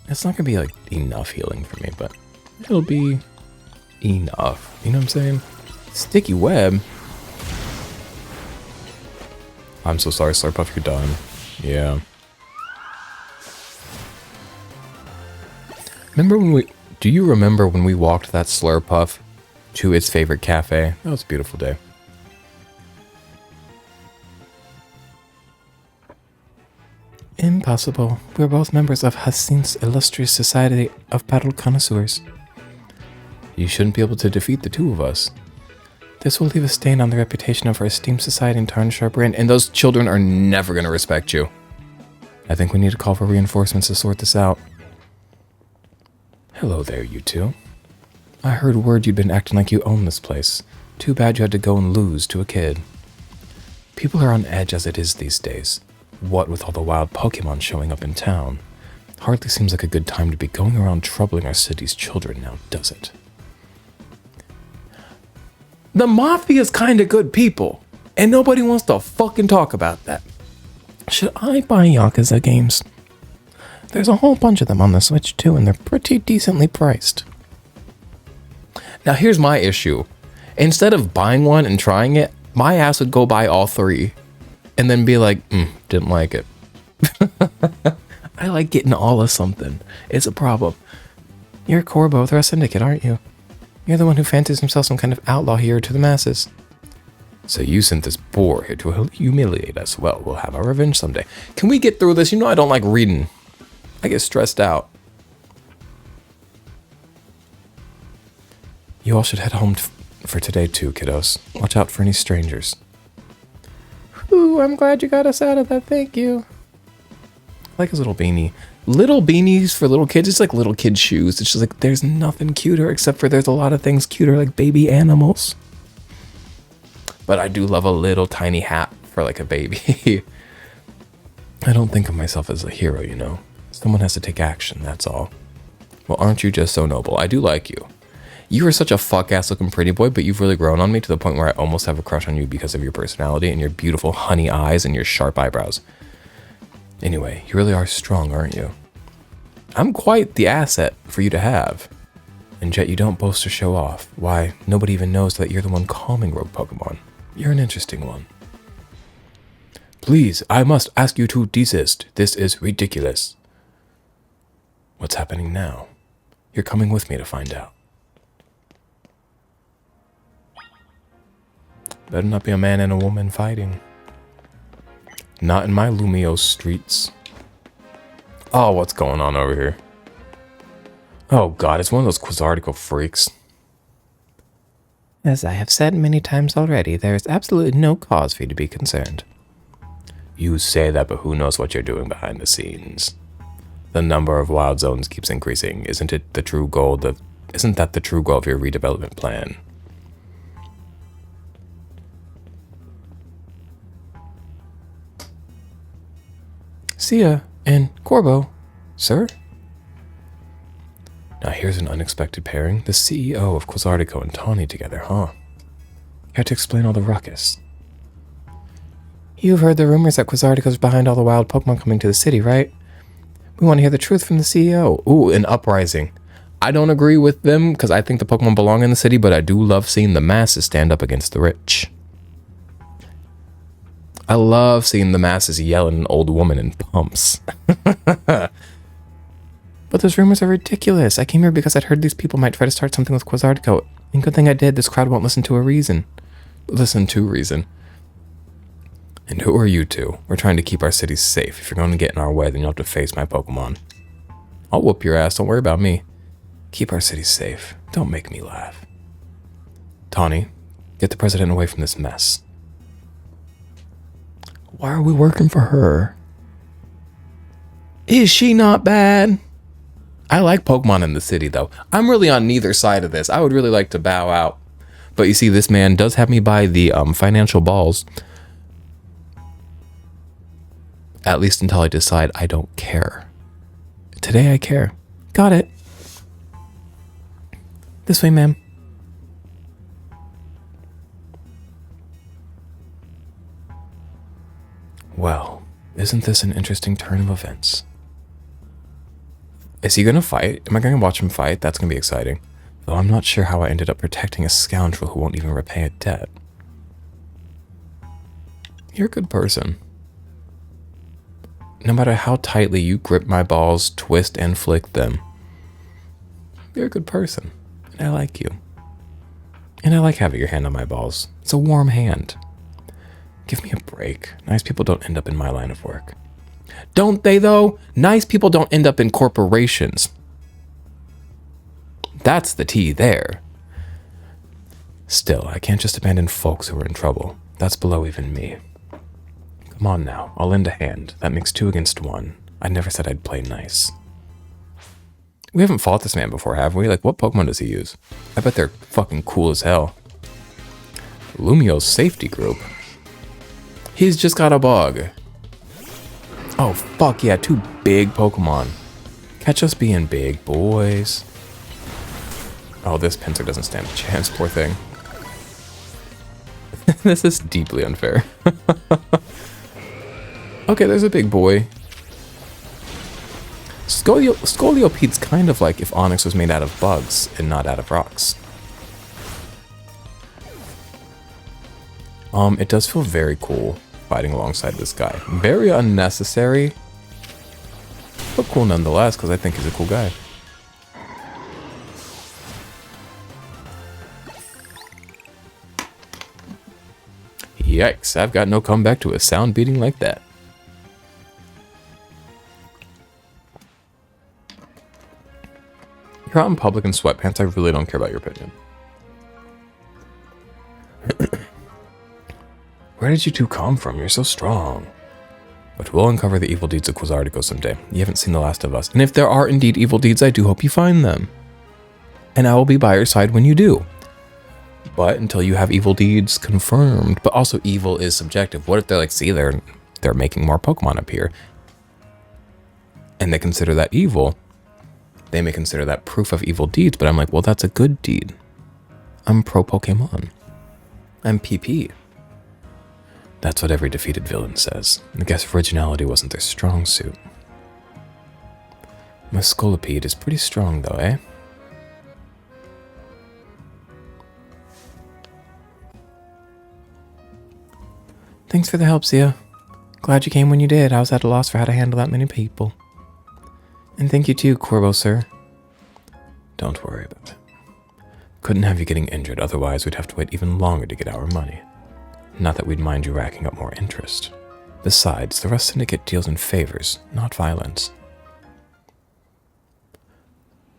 It's not going to be, like, enough healing for me, but it'll be enough. You know what I'm saying? Sticky Web. I'm so sorry, Slurpuff, you're done. Yeah. Do you remember when we walked that Slurpuff to its favorite cafe? That was a beautiful day. Impossible. We're both members of Hassin's illustrious Society of Battle Connoisseurs. You shouldn't be able to defeat the two of us. This will leave a stain on the reputation of our esteemed society and tarnish our brand, and those children are never going to respect you. I think we need to call for reinforcements to sort this out. Hello there, you two. I heard word you'd been acting like you own this place. Too bad you had to go and lose to a kid. People are on edge as it is these days. What with all the wild Pokemon showing up in town? Hardly seems like a good time to be going around troubling our city's children now, does it? The Mafia's kinda good people, and nobody wants to fucking talk about that. Should I buy Yakuza games? There's a whole bunch of them on the Switch too, and they're pretty decently priced. Now here's my issue. Instead of buying one and trying it, my ass would go buy all three, and then be like, didn't like it. I like getting all of something. It's a problem. You're Corbo, Threat Syndicate, aren't you? You're the one who fancies himself some kind of outlaw hero to the masses. So you sent this boar here to humiliate us. Well, we'll have our revenge someday. Can we get through this? You know I don't like reading. I get stressed out. You all should head home for today too, kiddos. Watch out for any strangers. Ooh, I'm glad you got us out of that, thank you. I like his little beanie. Little beanies for little kids, it's like little kid shoes. It's just like, there's nothing cuter except for there's a lot of things cuter like baby animals. But I do love a little tiny hat for like a baby. I don't think of myself as a hero, you know. Someone has to take action, that's all. Well, aren't you just so noble? I do like you. You are such a fuck-ass looking pretty boy, but you've really grown on me to the point where I almost have a crush on you because of your personality and your beautiful honey eyes and your sharp eyebrows. Anyway, you really are strong, aren't you? I'm quite the asset for you to have. And yet you don't boast or show off. Why, nobody even knows that you're the one calming rogue Pokemon. You're an interesting one. Please, I must ask you to desist. This is ridiculous. What's happening now? You're coming with me to find out. Better not be a man and a woman fighting. Not in my Lumio streets. Oh, what's going on over here? Oh god, it's one of those Quizarticle freaks. As I have said many times already, there is absolutely no cause for you to be concerned. You say that, but who knows what you're doing behind the scenes? The number of wild zones keeps increasing. Isn't that the true goal of your redevelopment plan? Sia and Corbo, sir? Now here's an unexpected pairing. The CEO of Quizartico and Tawny together, huh? You had to explain all the ruckus. You've heard the rumors that Quizartico's behind all the wild Pokemon coming to the city, right? We want to hear the truth from the CEO. Ooh, an uprising. I don't agree with them because I think the Pokemon belong in the city, but I do love seeing the masses stand up against the rich. I love seeing the masses yell at an old woman in pumps. But those rumors are ridiculous. I came here because I'd heard these people might try to start something with Quizartico. And good thing I did. This crowd won't listen to a reason. Listen to reason. And who are you two? We're trying to keep our cities safe. If you're going to get in our way, then you'll have to face my Pokemon. I'll whoop your ass. Don't worry about me. Keep our cities safe. Don't make me laugh. Tawny, get the president away from this mess. Why are we working for her? Is she not bad? I like Pokemon in the city, though. I'm really on neither side of this. I would really like to bow out. But you see, this man does have me buy the financial balls. At least until I decide I don't care. Today I care. Got it. This way, ma'am. Well, isn't this an interesting turn of events? Is he gonna fight? Am I gonna watch him fight? That's gonna be exciting. Though I'm not sure how I ended up protecting a scoundrel who won't even repay a debt. You're a good person. No matter how tightly you grip my balls, twist and flick them, you're a good person, and I like you. And I like having your hand on my balls. It's a warm hand. Give me a break. Nice people don't end up in my line of work. Don't they, though? Nice people don't end up in corporations. That's the tea there. Still, I can't just abandon folks who are in trouble. That's below even me. Come on now, I'll lend a hand. That makes 2 against 1. I never said I'd play nice. We haven't fought this man before, have we? Like, what Pokemon does he use? I bet they're fucking cool as hell. Lumio's safety group. He's just got a bug. Oh, fuck yeah, 2 big Pokemon. Catch us being big, boys. Oh, this Pinsir doesn't stand a chance, poor thing. This is deeply unfair. Okay, there's a big boy. Scoliopede's kind of like if Onyx was made out of bugs and not out of rocks. It does feel very cool fighting alongside this guy. Very unnecessary, but cool nonetheless, because I think he's a cool guy. Yikes, I've got no comeback to a sound beating like that. You're out in public in sweatpants, I really don't care about your opinion. Where did you two come from? You're so strong. But we'll uncover the evil deeds of Quasartico someday. You haven't seen The Last of Us. And if there are indeed evil deeds, I do hope you find them. And I will be by your side when you do. But until you have evil deeds confirmed, but also evil is subjective. What if they're like, see, they're making more Pokemon appear, and they consider that evil? They may consider that proof of evil deeds, but I'm like, well, that's a good deed. I'm pro Pokemon. I'm PP. That's what every defeated villain says. I guess originality wasn't their strong suit. My Scolipede is pretty strong though, eh? Thanks for the help, Zia. Glad you came when you did. I was at a loss for how to handle that many people. And thank you too, Corvo, sir. Don't worry about it. Couldn't have you getting injured, otherwise we'd have to wait even longer to get our money. Not that we'd mind you racking up more interest. Besides, the Rust Syndicate deals in favors, not violence.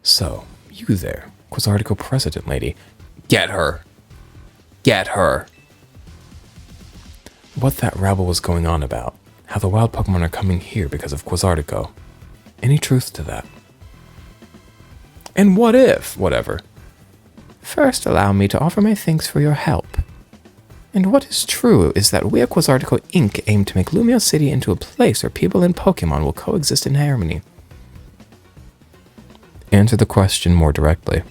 So, you there, Quasartico President Lady. Get her! Get her! What that rabble was going on about. How the wild Pokemon are coming here because of Quasartico. Any truth to that? And what if? Whatever. First, allow me to offer my thanks for your help. And what is true is that we at Quasartico Inc. aim to make Lumio City into a place where people and Pokemon will coexist in harmony. Answer the question more directly.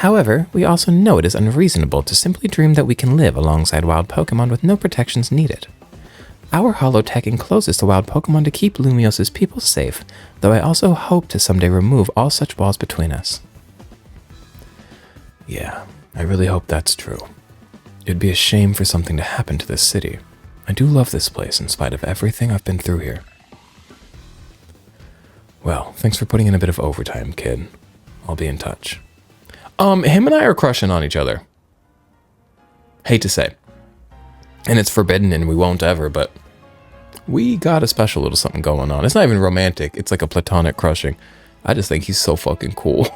However, we also know it is unreasonable to simply dream that we can live alongside wild Pokemon with no protections needed. Our holotech encloses the wild Pokemon to keep Lumios's people safe, though I also hope to someday remove all such walls between us. Yeah, I really hope that's true. It'd be a shame for something to happen to this city. I do love this place in spite of everything I've been through here. Well, thanks for putting in a bit of overtime, kid. I'll be in touch. Him and I are crushing on each other. Hate to say. And it's forbidden and we won't ever, but we got a special little something going on. It's not even romantic. It's like a platonic crushing. I just think he's so fucking cool.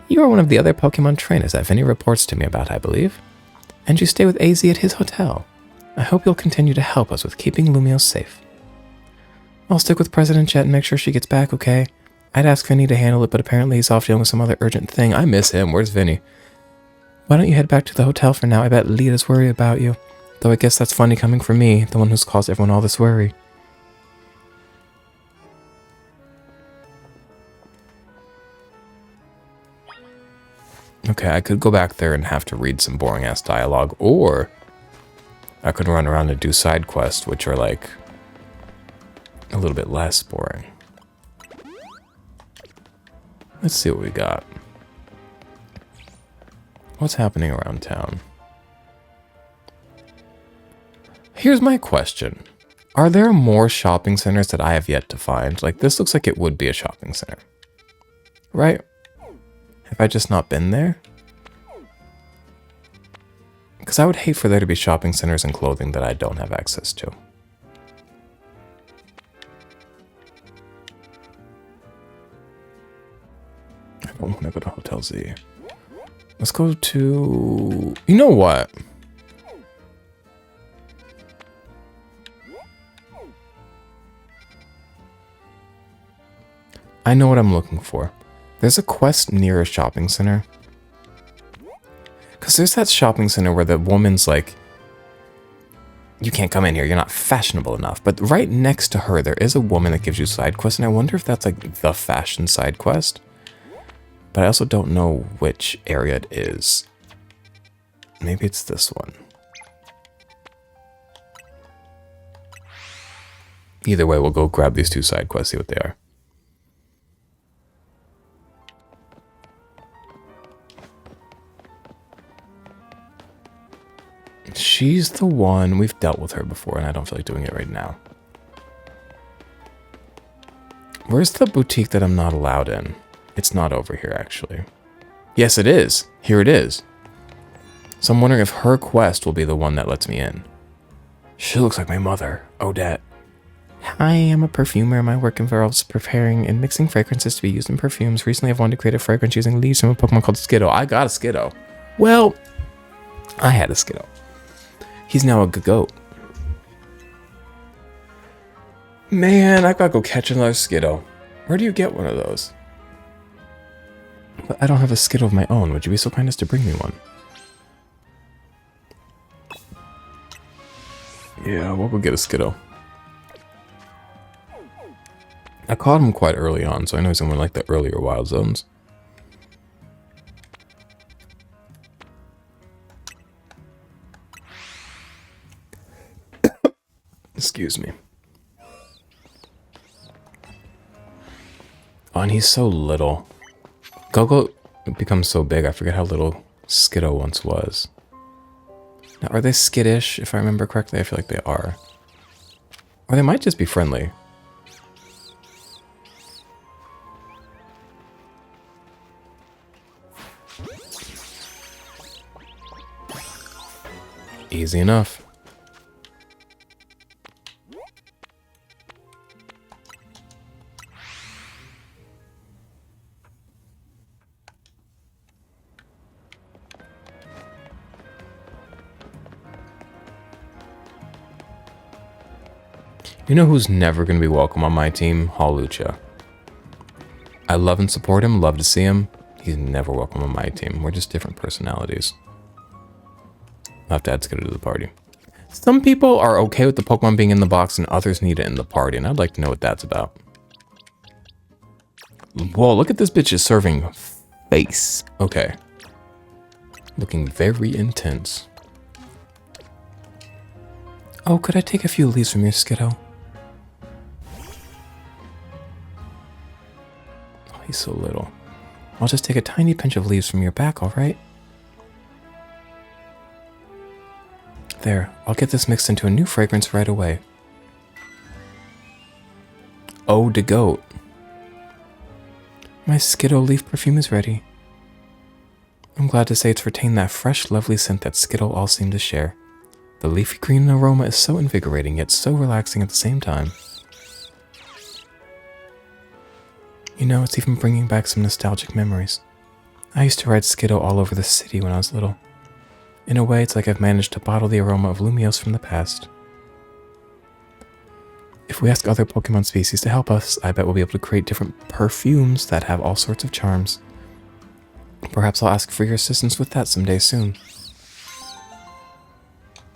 You are one of the other Pokemon trainers that Vinny reports to me about, I believe. And you stay with AZ at his hotel. I hope you'll continue to help us with keeping Lumio safe. I'll stick with President Jet and make sure she gets back, okay? I'd ask Vinny to handle it, but apparently he's off dealing with some other urgent thing. I miss him. Where's Vinny? Why don't you head back to the hotel for now? I bet Lita's worried about you. Though I guess that's funny coming from me, the one who's caused everyone all this worry. Okay, I could go back there and have to read some boring-ass dialogue, or I could run around and do side quests, which are, like, a little bit less boring. Let's see what we got. What's happening around town? Here's my question. Are there more shopping centers that I have yet to find? Like, this looks like it would be a shopping center. Right? Have I just not been there? Because I would hate for there to be shopping centers and clothing that I don't have access to. I don't want to go to Hotel Z. Let's go to... You know what? I know what I'm looking for. There's a quest near a shopping center. Because there's that shopping center where the woman's like, you can't come in here, you're not fashionable enough. But right next to her, there is a woman that gives you side quests, and I wonder if that's like the fashion side quest. But I also don't know which area it is. Maybe it's this one. Either way, we'll go grab these two side quests, see what they are. She's the one. We've dealt with her before, and I don't feel like doing it right now. Where's the boutique that I'm not allowed in? It's not over here, actually. Yes, it is. Here it is. So I'm wondering if her quest will be the one that lets me in. She looks like my mother, Odette. Hi, I'm a perfumer. My work involves preparing and mixing fragrances to be used in perfumes. Recently, I've wanted to create a fragrance using leaves from a Pokemon called Skiddo. I got a Skiddo. Well, I had a Skiddo. He's now a goat. Man, I gotta go catch another Skiddo. Where do you get one of those? But I don't have a Skiddo of my own. Would you be so kind as to bring me one? Yeah, we'll go get a Skiddo. I caught him quite early on, so I know he's in one of like the earlier wild zones. Excuse me. Oh, and he's so little. Go becomes so big, I forget how little Skiddo once was. Now, are they skittish, if I remember correctly? I feel like they are. Or they might just be friendly. Easy enough. You know who's never going to be welcome on my team? Hawlucha. I love and support him, love to see him. He's never welcome on my team. We're just different personalities. I'll have to add Skiddo to the party. Some people are okay with the Pokemon being in the box and others need it in the party, and I'd like to know what that's about. Whoa, look at this bitch is serving face. Okay. Looking very intense. Oh, could I take a few leaves from your Skiddo? Oh, he's so little. I'll just take a tiny pinch of leaves from your back, alright? There, I'll get this mixed into a new fragrance right away. Eau de Goat. My Skiddo leaf perfume is ready. I'm glad to say it's retained that fresh, lovely scent that Skittle all seem to share. The leafy green aroma is so invigorating, yet so relaxing at the same time. You know, it's even bringing back some nostalgic memories. I used to ride Skittle all over the city when I was little. In a way, it's like I've managed to bottle the aroma of Lumiose from the past. If we ask other Pokemon species to help us, I bet we'll be able to create different perfumes that have all sorts of charms. Perhaps I'll ask for your assistance with that someday soon.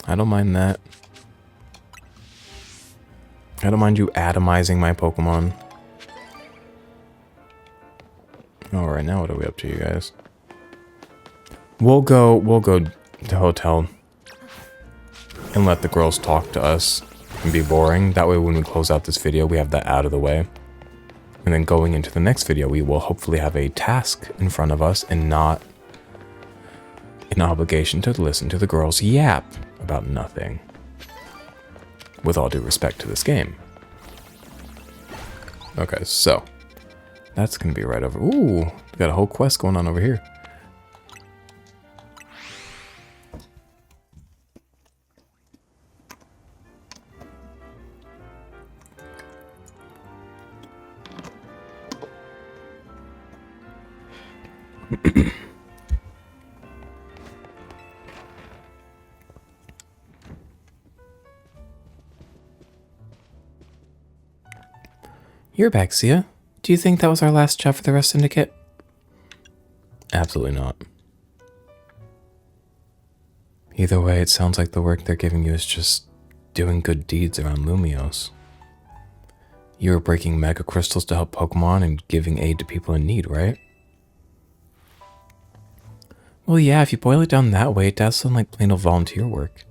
I don't mind that. I don't mind you atomizing my Pokemon. Alright, now what are we up to, you guys? We'll go to the hotel and let the girls talk to us and be boring. That way when we close out this video, we have that out of the way. And then going into the next video, we will hopefully have a task in front of us and not an obligation to listen to the girls yap about nothing. With all due respect to this game. Okay, so that's gonna be right over. Ooh, we got a whole quest going on over here. You're back, Sia. Do you think that was our last job for the Rust Syndicate? Absolutely not. Either way, it sounds like the work they're giving you is just doing good deeds around Lumiose. You were breaking mega crystals to help Pokemon and giving aid to people in need, right? Well, yeah, if you boil it down that way, it does sound like plain old volunteer work.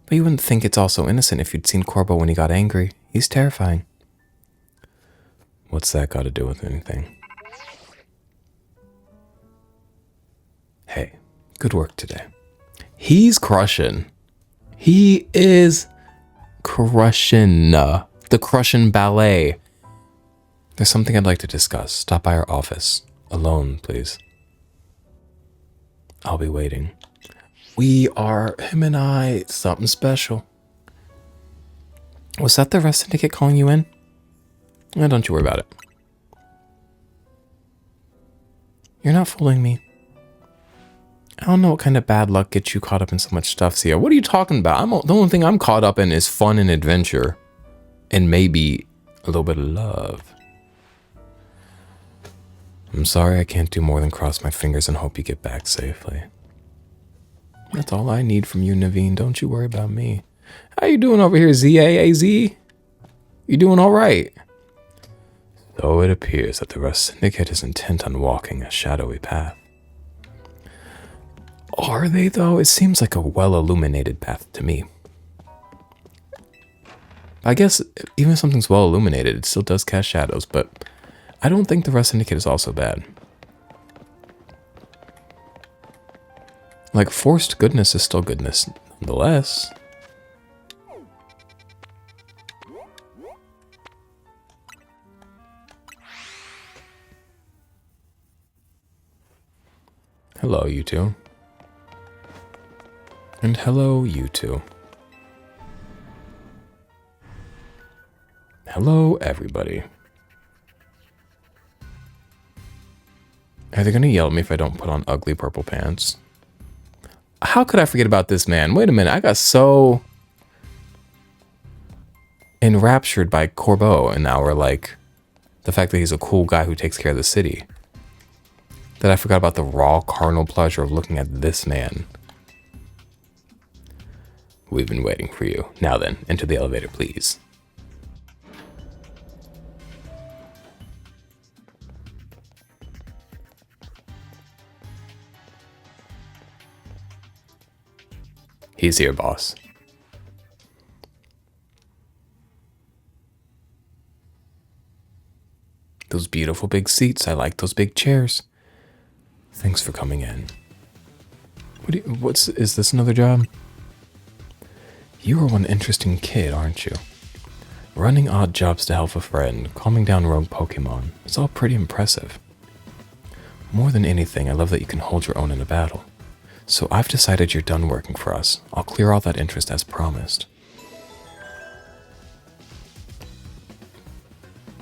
But you wouldn't think it's all so innocent if you'd seen Corbo when he got angry. He's terrifying. What's that got to do with anything? Hey, good work today. He's crushing. He is crushing. The crushing ballet. There's something I'd like to discuss. Stop by our office. Alone, please. I'll be waiting. Him and I, something special. Was that the Rust Syndicate calling you in? Don't you worry about it. You're not fooling me. I don't know what kind of bad luck gets you caught up in so much stuff, Sia. What are you talking about? The only thing I'm caught up in is fun and adventure. And maybe a little bit of love. I'm sorry I can't do more than cross my fingers and hope you get back safely. That's all I need from you, Naveen. Don't you worry about me. How you doing over here, ZAAZ? You doing all right? So it appears that the Rust Syndicate is intent on walking a shadowy path. Are they, though? It seems like a well-illuminated path to me. I guess even if something's well-illuminated, it still does cast shadows, but I don't think the Rust Syndicate is also bad. Like, forced goodness is still goodness, nonetheless. Hello, you two. And hello, you two. Hello, everybody. Are they gonna yell at me if I don't put on ugly purple pants? How could I forget about this man? Wait a minute, I got so enraptured by Corbo and now we're like, the fact that he's a cool guy who takes care of the city, that I forgot about the raw carnal pleasure of looking at this man. We've been waiting for you. Now then, enter the elevator, please. He's here, boss. Those beautiful big seats. I like those big chairs. Thanks for coming in. Is this another job? You are one interesting kid, aren't you? Running odd jobs to help a friend, calming down rogue Pokemon. It's all pretty impressive. More than anything, I love that you can hold your own in a battle. So I've decided you're done working for us. I'll clear all that interest as promised.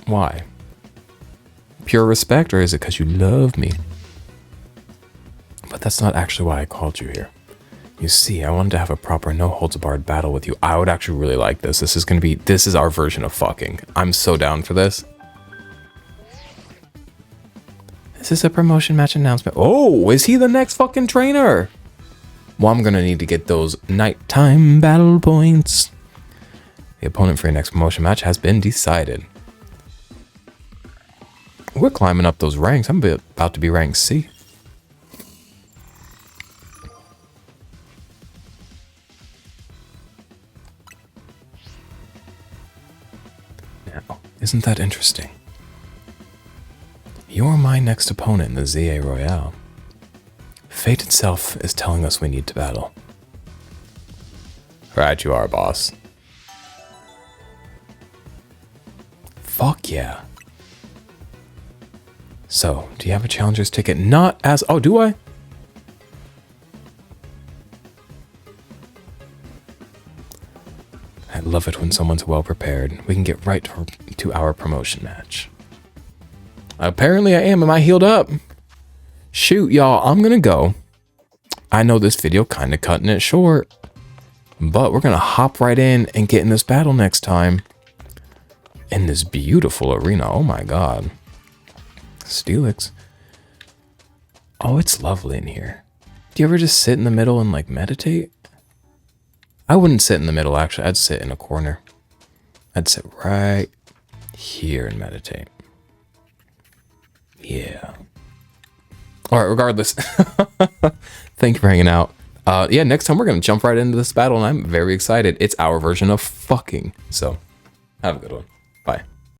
Why? Pure respect, or is it because you love me? But that's not actually why I called you here. You see, I wanted to have a proper no-holds-barred battle with you. I would actually really like this. This is our version of fucking. I'm so down for this. This is a promotion match announcement. Oh, is he the next fucking trainer? Well, I'm gonna need to get those nighttime battle points. The opponent for your next promotion match has been decided. We're climbing up those ranks. I'm about to be rank C. Now, isn't that interesting? You're my next opponent in the ZA Royale. Fate itself is telling us we need to battle. Right, you are, boss. Fuck yeah. So, do you have a challenger's ticket? Not as... Oh, do I? I love it when someone's well prepared. We can get right to our promotion match. Apparently I am. Am I healed up? Shoot, y'all. I'm gonna go. I know this video kind of cutting it short, but we're gonna hop right in and get in this battle next time. In this beautiful arena. Oh my god. Steelix. Oh, it's lovely in here. Do you ever just sit in the middle and like meditate? I wouldn't sit in the middle, actually. I'd sit in a corner. I'd sit right here and meditate. Yeah. All right, regardless. Thank you for hanging out. Yeah, next time we're going to jump right into this battle, and I'm very excited. It's our version of fucking. So, have a good one. Bye.